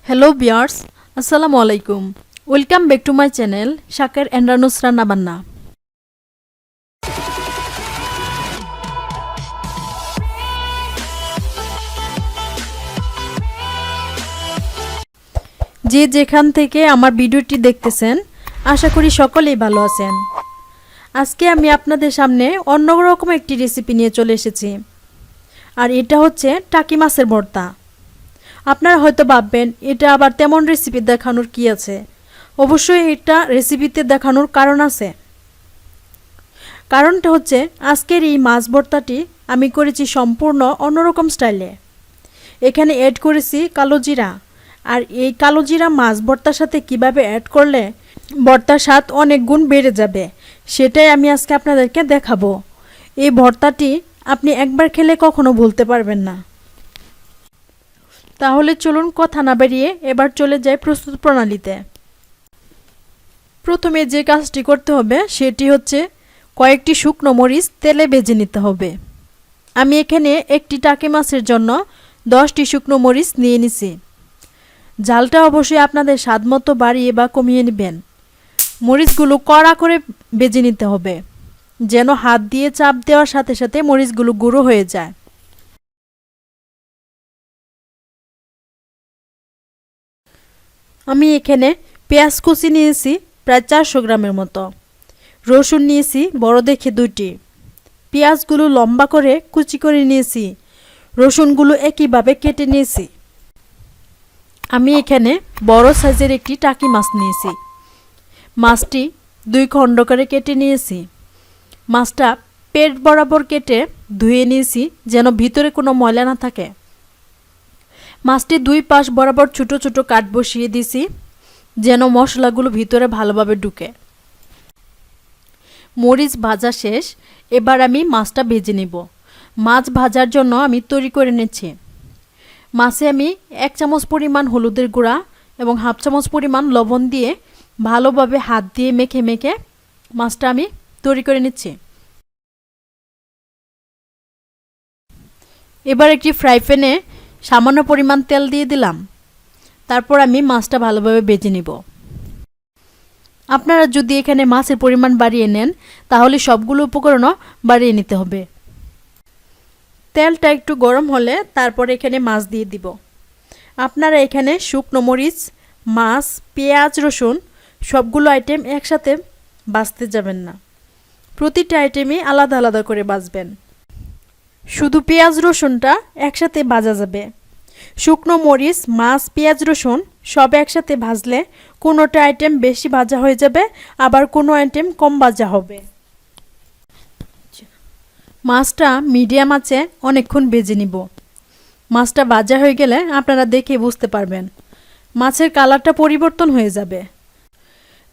Hello viewers, আসসালামু আলাইকুম। Welcome back to my channel শাকের এন্ড রানুস রান্না বান্না। যে যেখান থেকে আমার ভিডিওটি দেখতেছেন, আশা করি সকলেই ভালো আছেন। আজকে আমি আপনাদের সামনে অন্যরকম একটি রেসিপি নিয়ে চলে এসেছি, আর এটা হচ্ছে টাকি মাছের ভর্তা। আপনারা হয়তো ভাববেন এটা আবার তেমন রেসিপি দেখানোর কি আছে। অবশ্যই এটা রেসিপিতে দেখানোর কারণ আছে। কারণটা হচ্ছে আজকের এই মাছ ভর্তাটি আমি করেছি সম্পূর্ণ অন্যরকম স্টাইলে। এখানে অ্যাড করেছি কালো জিরা, আর এই কালো জিরা মাছ ভর্তার সাথে কিভাবে অ্যাড করলে ভর্তার স্বাদ অনেক গুণ বেড়ে যাবে, সেটাই আমি আজকে আপনাদেরকে দেখাবো। এই ভর্তাটি আপনি একবার খেলে কখনো ভুলতে পারবেন না। তাহলে চলুন কথা না বাড়িয়ে এবার চলে যাই প্রস্তুত প্রণালীতে। প্রথমে যে কাজটি করতে হবে সেটি হচ্ছে কয়েকটি শুকনো মরিচ তেলে ভেজে নিতে হবে। আমি এখানে একটি টাকি মাছের জন্য 10টি শুকনো মরিচ নিয়ে নিছি। ঝালটা অবশ্যই আপনাদের স্বাদমতো বাড়িয়ে বা কমিয়ে নেবেন। মরিচগুলো কড়া করে ভেজে নিতে হবে, যেন হাত দিয়ে চাপ দেওয়ার সাথে সাথে মরিচগুলো গুঁড়ো হয়ে যায়। আমি এখানে পেঁয়াজ কুচি নিয়েছি প্রায় 400 গ্রামের মতো। রসুন নিয়েছি বড় দেখে 2টি। পেঁয়াজগুলো লম্বা করে কুচি করে নিয়েছি। রসুনগুলো একইভাবে কেটে নিয়েছি। আমি এখানে বড় সাইজের একটি টাকি মাছ নিয়েছি। মাছটি 2 খণ্ড করে কেটে নিয়েছি। মাছটা পেট বরাবর কেটে ধুয়ে নিয়েছি, যেন ভিতরে কোনো ময়লা না থাকে। মাছটি 2 পাশ বরাবর ছোট ছোট কাট বসিয়ে দিয়েছি, যেন মশলাগুলো ভিতরে ভালোভাবে ঢুকে। মরিচ ভাজা শেষ, এবার আমি মাছটা ভেজে নেব। মাছ ভাজার জন্য আমি তৈরি করে নিচ্ছি। মাছে আমি 1 চামচ পরিমাণ হলুদের গুঁড়া এবং 1/2 চামচ পরিমাণ লবণ দিয়ে ভালোভাবে হাত দিয়ে মেখে মেখে মাছটা আমি তৈরি করে নিচ্ছি। এবার একটি ফ্রাই প্যানে সামান্য পরিমাণ তেল দিয়ে দিলাম। তারপর আমি মাছটা ভালোভাবে ভেজে নিব। আপনারা যদি এখানে মাছের পরিমাণ বাড়িয়ে নেন, তাহলে সবগুলো উপকরণও বাড়িয়ে নিতে হবে। তেলটা একটু গরম হলে তারপর এখানে মাছ দিয়ে দিব। আপনারা এখানে শুকনো মরিচ, মাছ, পেঁয়াজ, রসুন সবগুলো আইটেম একসাথে ভাজতে যাবেন না। প্রতিটা আইটেমই আলাদা আলাদা করে ভাজবেন। শুধু পেঁয়াজ রসুনটা একসাথে ভাজা যাবে। শুকনো মরিচ, মাছ, পেঁয়াজ, রসুন সব একসাথে ভাজলে কোনোটা আইটেম বেশি ভাজা হয়ে যাবে, আবার কোনো আইটেম কম ভাজা হবে। মাছটা মিডিয়াম আঁচে অনেকক্ষণ ভেজে নিব। মাছটা ভাজা হয়ে গেলে আপনারা দেখে বুঝতে পারবেন মাছের কালারটা পরিবর্তন হয়ে যাবে।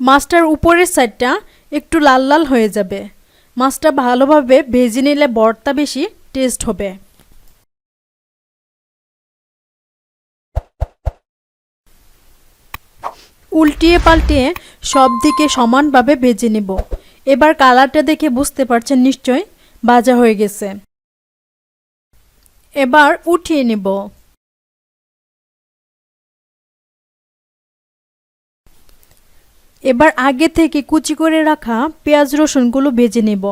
মাছটার উপরের সাইডটা একটু লাল লাল হয়ে যাবে। মাছটা ভালোভাবে ভেজে নিলে ভর্তা বেশি টেস্ট হবে। উল্টিয়ে পাল্টিয়ে সব দিকে সমানভাবে ভেজে নেব। এবার কালারটা দেখে বুঝতে পারছেন নিশ্চয় ভাজা হয়ে গেছে। এবার উঠিয়ে নেব। এবার আগে থেকে কুচি করে রাখা পেঁয়াজ রসুনগুলো ভেজে নেব।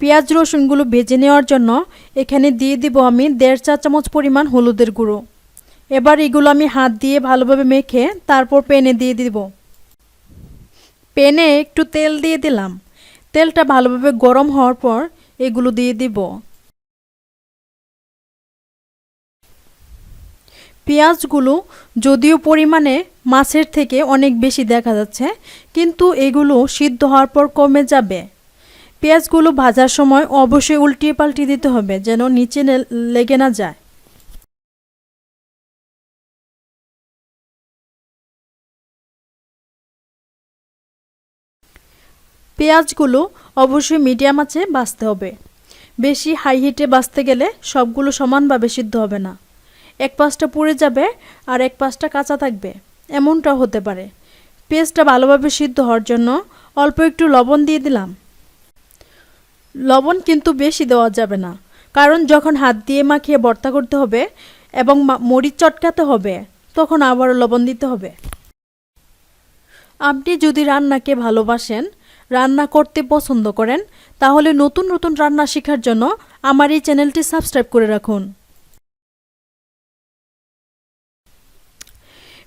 পেঁয়াজ রসুনগুলো ভেজে নেওয়ার জন্য এখানে দিয়ে দিব আমি 1.5 চা চামচ পরিমাণ হলুদের গুঁড়ো। এবার এগুলো আমি হাত দিয়ে ভালোভাবে মেখে তারপর প্যানে দিয়ে দিব। প্যানে একটু তেল দিয়ে দিলাম। তেলটা ভালোভাবে গরম হওয়ার পর এগুলো দিয়ে দিব। পেঁয়াজগুলো যদিও পরিমাণে মাছের থেকে অনেক বেশি দেখা যাচ্ছে, কিন্তু এগুলো সিদ্ধ হওয়ার পর কমে যাবে। পেঁয়াজগুলো ভাজার সময় অবশ্যই উল্টিয়ে পাল্টিয়ে দিতে হবে, যেন নিচে লেগে না যায়। পেঁয়াজগুলো অবশ্যই মিডিয়াম আঁচে ভাজতে হবে। বেশি হাই হিটে ভাজতে গেলে সবগুলো সমানভাবে সিদ্ধ হবে না। এক পাশটা পুড়ে যাবে আর এক পাশটা কাঁচা থাকবে, এমনটা হতে পারে। পেঁয়াজটা ভালোভাবে সিদ্ধ হওয়ার জন্য অল্প একটু লবণ দিয়ে দিলাম। লবণ কিন্তু বেশি দেওয়া যাবে না, কারণ যখন হাত দিয়ে মাখিয়ে ভর্তা করতে হবে এবং মরিচ চটকাতে হবে, তখন আবারও লবণ দিতে হবে। আপনি যদি রান্নাকে ভালোবাসেন, রান্না করতে পছন্দ করেন, তাহলে নতুন নতুন রান্না শেখার জন্য আমার এই চ্যানেলটি সাবস্ক্রাইব করে রাখুন।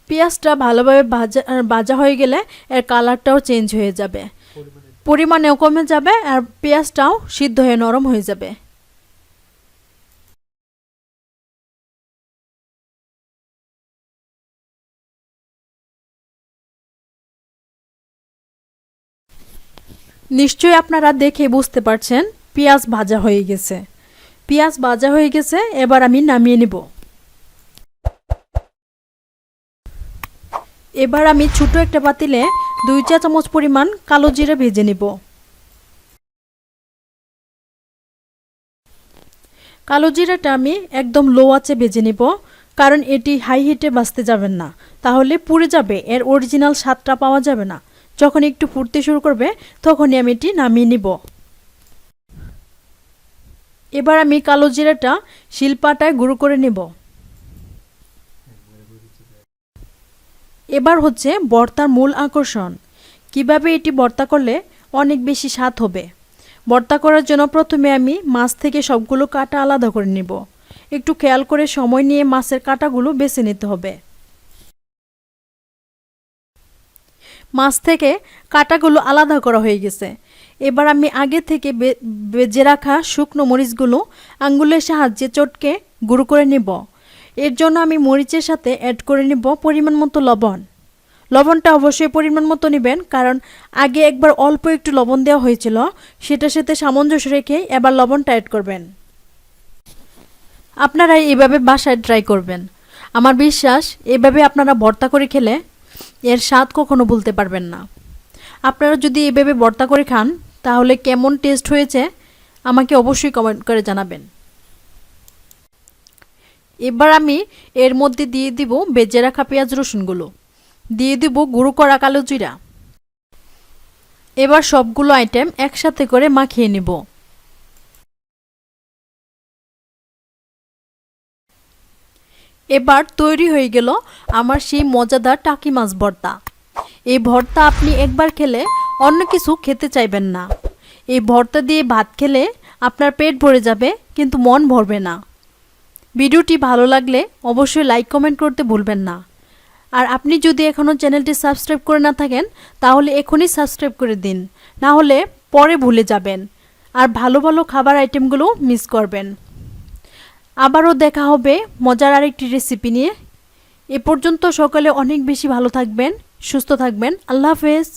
পেঁয়াজটা ভালোভাবে ভাজা হয়ে গেলে এর কালারটাও চেঞ্জ হয়ে যাবে, পরিমাণেও কমে যাবে আর পেঁয়াজটাও সিদ্ধ হয়ে নরম হয়ে যাবে। নিশ্চয়ই আপনারা দেখে বুঝতে পারছেন পেঁয়াজ ভাজা হয়ে গেছে। পেঁয়াজ ভাজা হয়ে গেছে, এবার আমি নামিয়ে নিব। এবার আমি ছোট একটা পাতিলে 2 চা চামচ পরিমাণ কালো জিরা ভেজে নিব। কালো জিরাটা আমি একদম লো আঁচে ভেজে নিব, কারণ এটি হাই হিটে ভাজতে যাবেন না, তাহলে পুড়ে যাবে, এর অরিজিনাল স্বাদটা পাওয়া যাবে না। যখন একটু ফুটতে শুরু করবে তখনই আমি এটি নামিয়ে নিব। এবার আমি কালো জিরাটা শিলপাটায় গুঁড়ো করে নিব। এবার হচ্ছে ভর্তার মূল আকর্ষণ, কিভাবে এটি ভর্তা করলে অনেক বেশি স্বাদ হবে। ভর্তা করার জন্য প্রথমে আমি মাছ থেকে সবগুলো কাঁটা আলাদা করে নিব। একটু খেয়াল করে সময় নিয়ে মাছের কাঁটাগুলো বেছে নিতে হবে। মাছ থেকে কাঁটাগুলো আলাদা করা হয়ে গেছে। এবার আমি আগে থেকে ভেজে রাখা শুকনো মরিচগুলো আঙ্গুলের সাহায্যে চটকে গুঁড়ো করে নিব। এর জন্য আমি মরিচের সাথে অ্যাড করে নিব পরিমাণ মতো লবণ। লবণটা অবশ্যই পরিমাণ মতো নেবেন, কারণ আগে একবার অল্প একটু লবণ দেওয়া হয়েছিল, সেটার সাথে সামঞ্জস্য রেখে এবার লবণটা অ্যাড করবেন। আপনারা এইভাবে বাসায় ট্রাই করবেন। আমার বিশ্বাস এভাবে আপনারা ভর্তা করে খেলে এর স্বাদ কখনো ভুলতে পারবেন না। আপনারা যদি এভাবে ভর্তা করে খান তাহলে কেমন টেস্ট হয়েছে আমাকে অবশ্যই কমেন্ট করে জানাবেন। এবার আমি এর মধ্যে দিয়ে দিব ভেজে রাখা পেঁয়াজ রসুনগুলো, দিয়ে দিব গুঁড়ো করা কালো জিরা। এবার সবগুলো আইটেম একসাথে করে মাখিয়ে নিব। এবার তৈরি হয়ে গেল আমার সেই মজাদার টাকি মাছ ভর্তা। এই ভর্তা আপনি একবার খেলে অন্য কিছু খেতে চাইবেন না। এই ভর্তা দিয়ে ভাত খেলে আপনার পেট ভরে যাবে, কিন্তু মন ভরবে না। ভিডিওটি ভালো লাগলে অবশ্যই লাইক কমেন্ট করতে ভুলবেন না। আর আপনি যদি এখনও চ্যানেলটি সাবস্ক্রাইব করে না থাকেন তাহলে এখনই সাবস্ক্রাইব করে দিন, না হলে পরে ভুলে যাবেন আর ভালো ভালো খাবার আইটেমগুলো মিস করবেন। আবারও দেখা হবে মজার আরেকটি রেসিপি নিয়ে। এ পর্যন্ত সকলে অনেক বেশি ভালো থাকবেন, সুস্থ থাকবেন। আল্লাহ হাফেজ।